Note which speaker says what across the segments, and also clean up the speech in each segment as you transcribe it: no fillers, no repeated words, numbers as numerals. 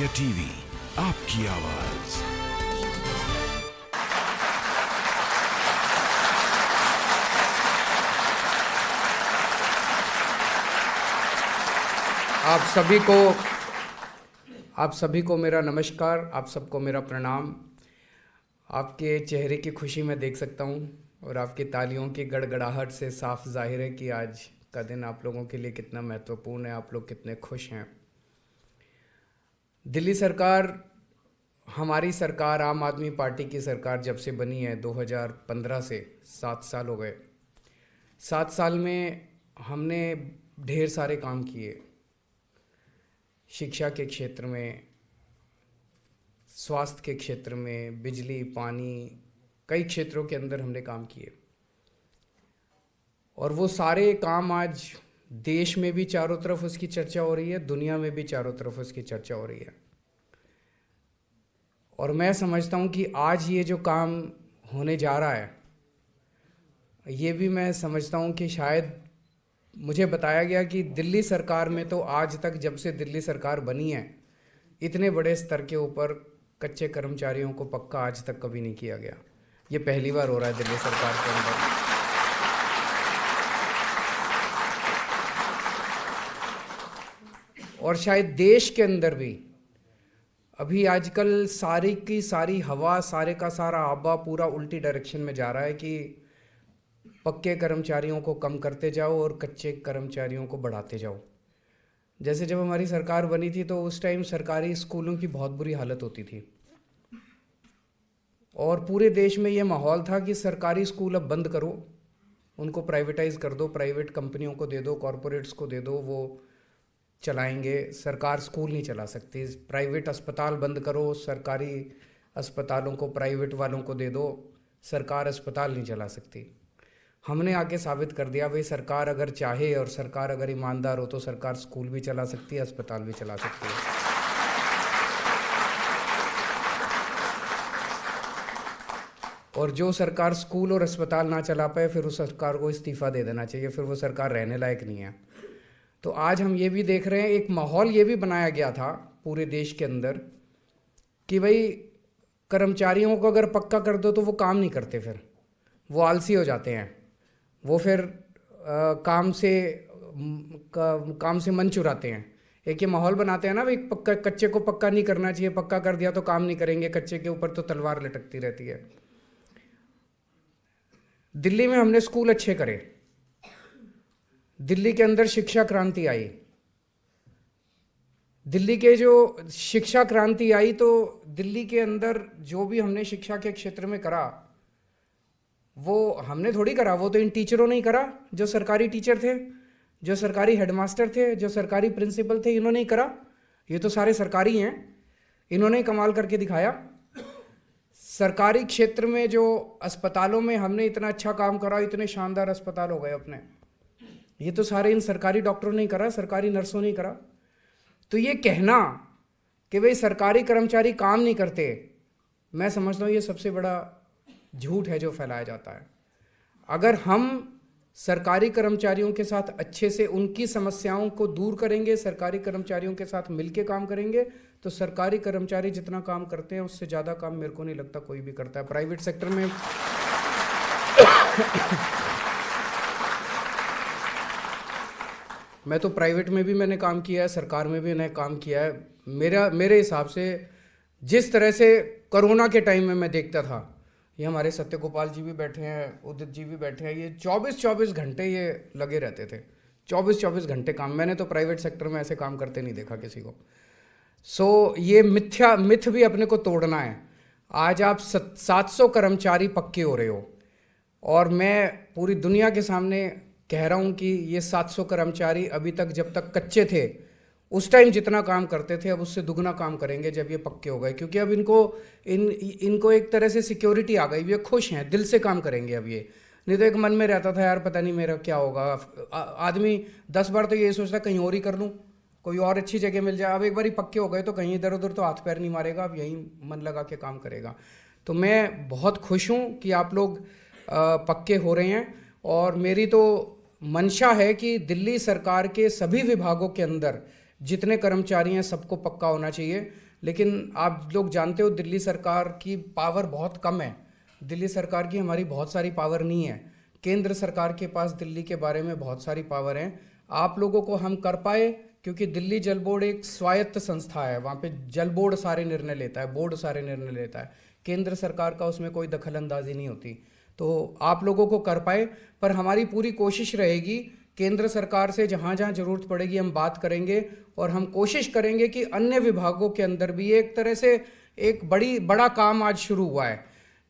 Speaker 1: India TV, आपकी आवाज।
Speaker 2: आप सभी को मेरा नमस्कार, आप सबको मेरा प्रणाम। आपके चेहरे की खुशी मैं देख सकता हूँ और आपकी तालियों की गड़गड़ाहट से साफ जाहिर है कि आज का दिन आप लोगों के लिए कितना महत्वपूर्ण है, आप लोग कितने खुश हैं। दिल्ली सरकार, हमारी सरकार, आम आदमी पार्टी की सरकार जब से बनी है 2015 से 7 साल हो गए। 7 साल में हमने ढेर सारे काम किए, शिक्षा के क्षेत्र में, स्वास्थ्य के क्षेत्र में, बिजली, पानी, कई क्षेत्रों के अंदर हमने काम किए। और वो सारे काम आज देश में भी चारों तरफ उसकी चर्चा हो रही है, दुनिया में भी चारों तरफ उसकी चर्चा हो रही है। और मैं समझता हूँ कि आज ये जो काम होने जा रहा है, ये भी मैं समझता हूँ कि शायद मुझे बताया गया कि दिल्ली सरकार में तो आज तक, जब से दिल्ली सरकार बनी है, इतने बड़े स्तर के ऊपर कच्चे कर्मचारियों को पक्का आज तक कभी नहीं किया गया। ये पहली बार हो रहा है दिल्ली सरकार के अंदर। और शायद देश के अंदर भी अभी आजकल सारी की सारी हवा, सारे का सारा आबा पूरा उल्टी डायरेक्शन में जा रहा है कि पक्के कर्मचारियों को कम करते जाओ और कच्चे कर्मचारियों को बढ़ाते जाओ। जैसे जब हमारी सरकार बनी थी तो उस टाइम सरकारी स्कूलों की बहुत बुरी हालत होती थी और पूरे देश में ये माहौल था कि सरकारी स्कूल अब बंद करो, उनको प्राइवेटाइज कर दो, प्राइवेट कंपनियों को दे दो, कॉरपोरेट्स को दे दो, वो चलाएंगे, सरकार स्कूल नहीं चला सकती। प्राइवेट अस्पताल बंद करो, सरकारी अस्पतालों को प्राइवेट वालों को दे दो, सरकार अस्पताल नहीं चला सकती। हमने आके साबित कर दिया भाई, सरकार अगर चाहे और सरकार अगर ईमानदार हो तो सरकार स्कूल भी चला सकती है, अस्पताल भी चला सकती है। और जो सरकार स्कूल और अस्पताल ना चला पाए, फिर उस सरकार को इस्तीफा दे देना चाहिए, फिर वो सरकार रहने लायक नहीं है। तो आज हम ये भी देख रहे हैं, एक माहौल ये भी बनाया गया था पूरे देश के अंदर कि भाई कर्मचारियों को अगर पक्का कर दो तो वो काम नहीं करते, फिर वो आलसी हो जाते हैं, वो फिर काम से मन चुराते हैं। एक ये माहौल बनाते हैं ना भाई, पक्का कच्चे को पक्का नहीं करना चाहिए, पक्का कर दिया तो काम नहीं करेंगे, कच्चे के ऊपर तो तलवार लटकती रहती है। दिल्ली में हमने स्कूल अच्छे करे, दिल्ली के अंदर शिक्षा क्रांति आई। दिल्ली के जो शिक्षा क्रांति आई तो दिल्ली के अंदर जो भी हमने शिक्षा के क्षेत्र में करा, वो हमने थोड़ी करा, वो तो इन टीचरों ने ही करा, जो सरकारी टीचर थे, जो सरकारी हेडमास्टर थे, जो सरकारी प्रिंसिपल थे, इन्होंने ही करा। ये तो सारे सरकारी हैं, इन्होंने ही कमाल करके दिखाया। सरकारी क्षेत्र में जो अस्पतालों में हमने इतना अच्छा काम करा, इतने शानदार अस्पताल हो गए अपने, ये तो सारे इन सरकारी डॉक्टरों ने ही करा, सरकारी नर्सों ने ही करा। तो ये कहना कि भाई सरकारी कर्मचारी काम नहीं करते, मैं समझता हूँ ये सबसे बड़ा झूठ है जो फैलाया जाता है। अगर हम सरकारी कर्मचारियों के साथ अच्छे से उनकी समस्याओं को दूर करेंगे, सरकारी कर्मचारियों के साथ मिलके काम करेंगे, तो सरकारी कर्मचारी जितना काम करते हैं उससे ज़्यादा काम मेरे को नहीं लगता कोई भी करता है प्राइवेट सेक्टर में। मैं तो प्राइवेट में भी मैंने काम किया है, सरकार में भी मैंने काम किया है। मेरे हिसाब से जिस तरह से कोरोना के टाइम में मैं देखता था, ये हमारे सत्य गोपाल जी भी बैठे हैं, उदित जी भी बैठे हैं, ये 24-24 घंटे ये लगे रहते थे, 24-24 घंटे काम। मैंने तो प्राइवेट सेक्टर में ऐसे काम करते नहीं देखा किसी को। ये मिथ भी अपने को तोड़ना है। आज आप 700 कर्मचारी पक्के हो रहे हो और मैं पूरी दुनिया के सामने कह रहा हूँ कि ये 700 कर्मचारी अभी तक, जब तक कच्चे थे उस टाइम जितना काम करते थे, अब उससे दुगना काम करेंगे जब ये पक्के हो गए, क्योंकि अब इनको एक तरह से सिक्योरिटी आ गई, ये खुश हैं, दिल से काम करेंगे अब ये। नहीं तो एक मन में रहता था यार पता नहीं मेरा क्या होगा, आदमी 10 बार तो ये सोचता कहीं और ही कर लूँ, कोई और अच्छी जगह मिल जाए। अब एक बार ही पक्के हो गए तो कहीं इधर उधर तो हाथ पैर नहीं मारेगा, अब यहीं मन लगा के काम करेगा। तो मैं बहुत खुश हूँ कि आप लोग पक्के हो रहे हैं और मेरी तो मंशा है कि दिल्ली सरकार के सभी विभागों के अंदर जितने कर्मचारी हैं सबको पक्का होना चाहिए, लेकिन आप लोग जानते हो दिल्ली सरकार की पावर बहुत कम है। दिल्ली सरकार की हमारी बहुत सारी पावर नहीं है। केंद्र सरकार के पास दिल्ली के बारे में बहुत सारी पावर हैं। आप लोगों को हम कर पाए क्योंकि दिल्ली जल बोर्ड एक स्वायत्त संस्था है। वहाँ पे जल बोर्ड सारे निर्णय लेता है, बोर्ड सारे निर्णय लेता है। केंद्र सरकार का उसमें कोई दखल अंदाजी नहीं होती। तो आप लोगों को कर पाए, पर हमारी पूरी कोशिश रहेगी केंद्र सरकार से जहाँ जहाँ जरूरत पड़ेगी हम बात करेंगे और हम कोशिश करेंगे कि अन्य विभागों के अंदर भी एक तरह से एक बड़ा काम आज शुरू हुआ है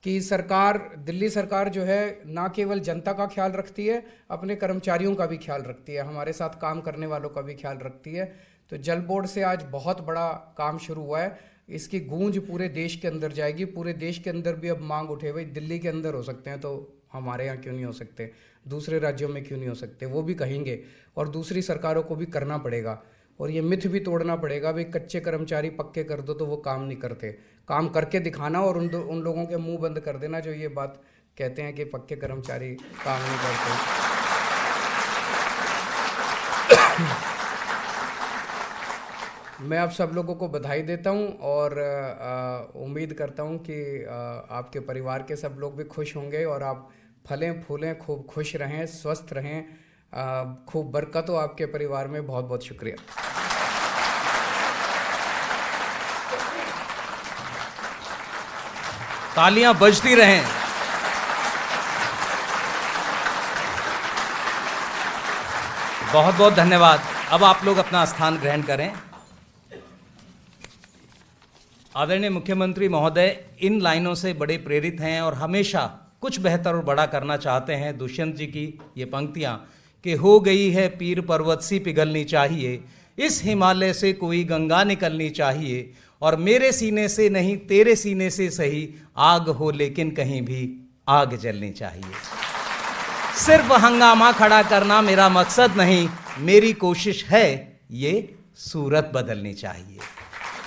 Speaker 2: कि सरकार, दिल्ली सरकार जो है ना केवल जनता का ख्याल रखती है, अपने कर्मचारियों का भी ख्याल रखती है, हमारे साथ काम करने वालों का भी ख्याल रखती है। तो जल बोर्ड से आज बहुत बड़ा काम शुरू हुआ है। इसकी गूंज पूरे देश के अंदर जाएगी। पूरे देश के अंदर भी अब मांग उठे, भाई दिल्ली के अंदर हो सकते हैं तो हमारे यहाँ क्यों नहीं हो सकते, दूसरे राज्यों में क्यों नहीं हो सकते, वो भी कहेंगे और दूसरी सरकारों को भी करना पड़ेगा। और ये मिथ भी तोड़ना पड़ेगा, भाई कच्चे कर्मचारी पक्के कर दो तो वो काम नहीं करते। काम करके दिखाना और उन लोगों के मुंह बंद कर देना जो ये बात कहते हैं कि पक्के कर्मचारी काम नहीं करते। मैं आप सब लोगों को बधाई देता हूं और उम्मीद करता हूं कि आपके परिवार के सब लोग भी खुश होंगे और आप फलें फूलें, खूब खुश रहें, स्वस्थ रहें, खूब बरकत हो आपके परिवार में। बहुत बहुत शुक्रिया।
Speaker 3: तालियां बजती रहें। बहुत बहुत धन्यवाद। अब आप लोग अपना स्थान ग्रहण करें। आदरणीय मुख्यमंत्री महोदय इन लाइनों से बड़े प्रेरित हैं और हमेशा कुछ बेहतर और बड़ा करना चाहते हैं। दुष्यंत जी की ये पंक्तियां कि हो गई है पीर पर्वत सी पिघलनी चाहिए, इस हिमालय से कोई गंगा निकलनी चाहिए, और मेरे सीने से नहीं तेरे सीने से सही, आग हो लेकिन कहीं भी आग जलनी चाहिए। सिर्फ हंगामा खड़ा करना मेरा मकसद नहीं, मेरी कोशिश है ये सूरत बदलनी चाहिए।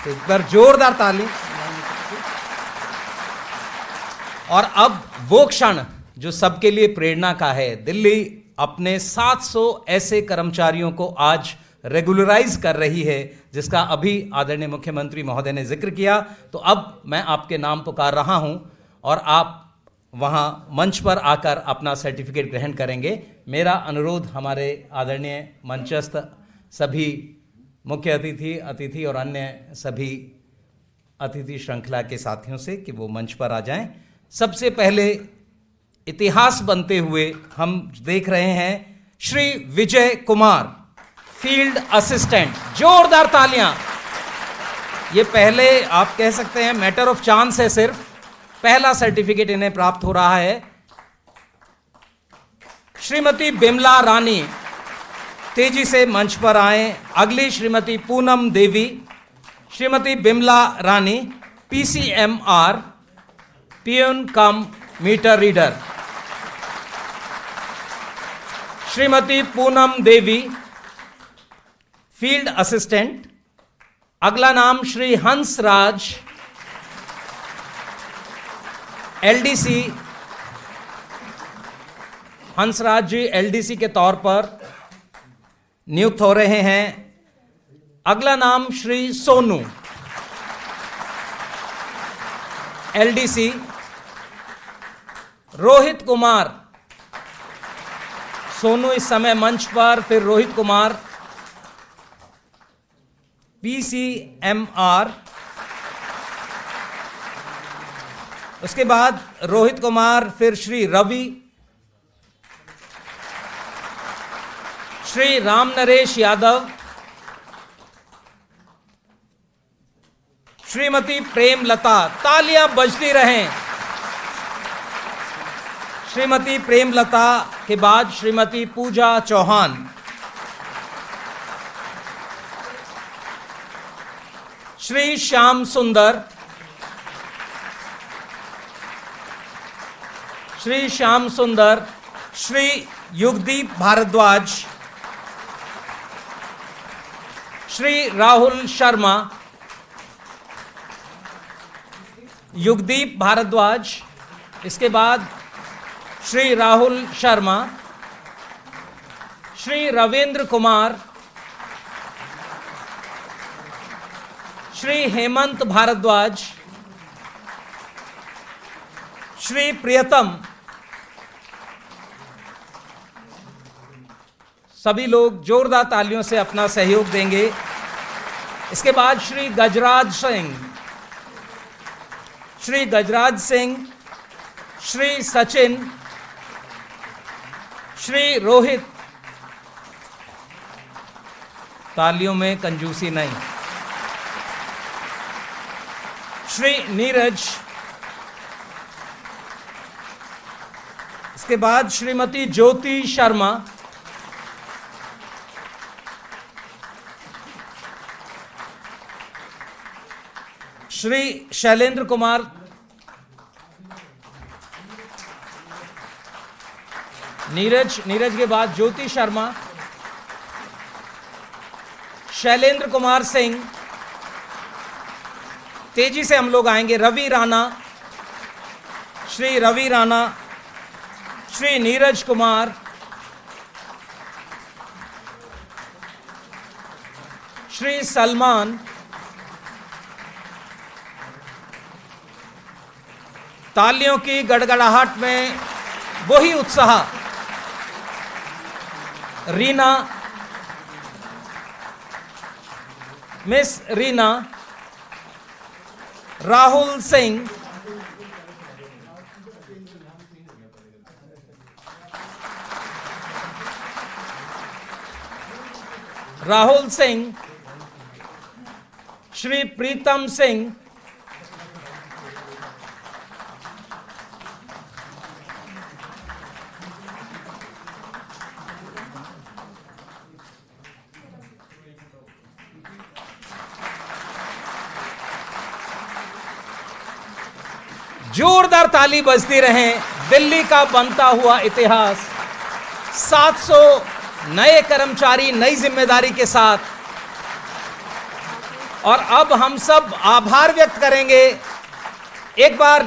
Speaker 3: तो एक बार जोरदार ताली। और अब वो क्षण जो सबके लिए प्रेरणा का है। दिल्ली अपने 700 ऐसे कर्मचारियों को आज रेगुलराइज कर रही है, जिसका अभी आदरणीय मुख्यमंत्री महोदय ने जिक्र किया। तो अब मैं आपके नाम पुकार रहा हूं और आप वहां मंच पर आकर अपना सर्टिफिकेट ग्रहण करेंगे। मेरा अनुरोध हमारे आदरणीय मंचस्थ सभी मुख्य अतिथि और अन्य सभी अतिथि श्रृंखला के साथियों से कि वो मंच पर आ जाएं। सबसे पहले इतिहास बनते हुए हम देख रहे हैं श्री विजय कुमार, फील्ड असिस्टेंट। जोरदार तालियां। ये पहले आप कह सकते हैं मैटर ऑफ चांस है, सिर्फ पहला सर्टिफिकेट इन्हें प्राप्त हो रहा है। श्रीमती बिमला रानी तेजी से मंच पर आए। अगली श्रीमती पूनम देवी। श्रीमती बिमला रानी PCMR, पियून कम meter reader. Shrimati Poonam Devi, field assistant. अगला नाम श्री हंसराज, LDC। हंसराज जी LDC के तौर पर नियुक्त हो रहे हैं। अगला नाम श्री सोनू, LDC। रोहित कुमार, सोनू इस समय मंच पर, फिर रोहित कुमार PCMR। उसके बाद रोहित कुमार, फिर श्री रवि, श्री राम नरेश यादव, श्रीमती प्रेम लता। तालियां बजती रहें। श्रीमती प्रेम लता के बाद श्रीमती पूजा चौहान, श्री श्याम सुंदर, श्री श्याम सुंदर, श्री युगदीप भारद्वाज, श्री राहुल शर्मा, युगदीप भारद्वाज। इसके बाद श्री राहुल शर्मा, श्री रविंद्र कुमार, श्री हेमंत भारद्वाज, श्री प्रियतम, सभी लोग जोरदार तालियों से अपना सहयोग देंगे। इसके बाद श्री गजराज सिंह, श्री गजराज सिंह, श्री सचिन, श्री रोहित, तालियों में कंजूसी नहीं, श्री नीरज, इसके बाद श्रीमती ज्योति शर्मा, श्री शैलेंद्र कुमार, नीरज के बाद ज्योति शर्मा, शैलेंद्र कुमार सिंह, तेजी से हम लोग आएंगे, रवि राणा, श्री रवि राणा, श्री नीरज कुमार, श्री सलमान, तालियों की गड़गड़ाहट में वही उत्साह, रीना, मिस रीना, राहुल सिंह, श्री प्रीतम सिंह, जोरदार ताली बजती रहे। दिल्ली का बनता हुआ इतिहास, 700 नए कर्मचारी नई जिम्मेदारी के साथ, और अब हम सब आभार व्यक्त करेंगे एक बार,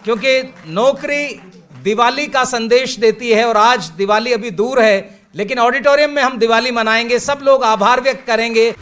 Speaker 3: क्योंकि नौकरी दिवाली का संदेश देती है और आज दिवाली अभी दूर है, लेकिन ऑडिटोरियम में हम दिवाली मनाएंगे, सब लोग आभार व्यक्त करेंगे।